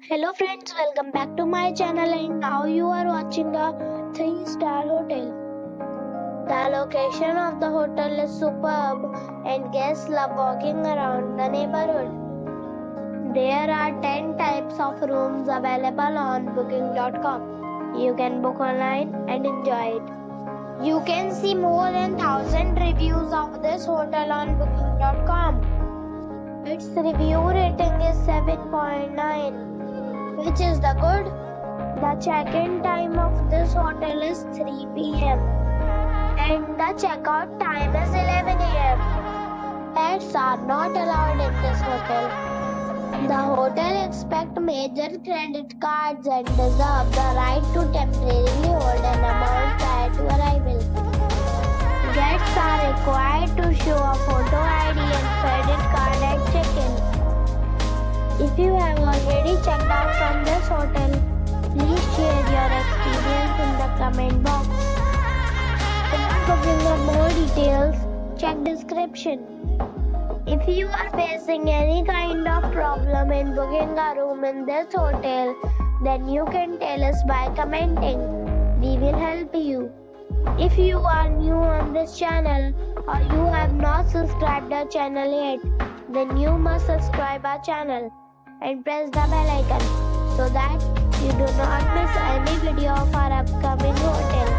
Hello friends, welcome back to my channel and now you are watching a 3-star hotel. The location of the hotel is superb and guests love walking around the neighborhood. There are 10 types of rooms available on booking.com. You can book online and enjoy it. You can see more than 1000 reviews of this hotel on booking.com. Its review rating is 7.9. which is the good. The check-in time of this hotel is 3 p.m. and the checkout time is 11 a.m. Pets are not allowed in this hotel. The hotel accepts major credit cards and reserves the right to temporarily hold an amount prior to arrival. Guests are required to show a photo ID and credit card at check-in. If you have already checked out from this hotel, please share your experience in the comment box. For booking or more details, check description. If you are facing any kind of problem in booking a room in this hotel, then you can tell us by commenting. We will help you. If you are new on this channel or you have not subscribed our channel yet, then you must subscribe our channel and press the bell icon so that you do not miss any video of our upcoming hotel.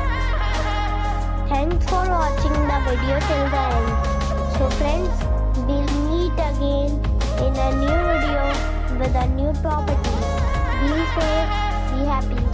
Thanks for watching the video till the end. So friends, we'll meet again in a new video with a new property. Be safe, be happy.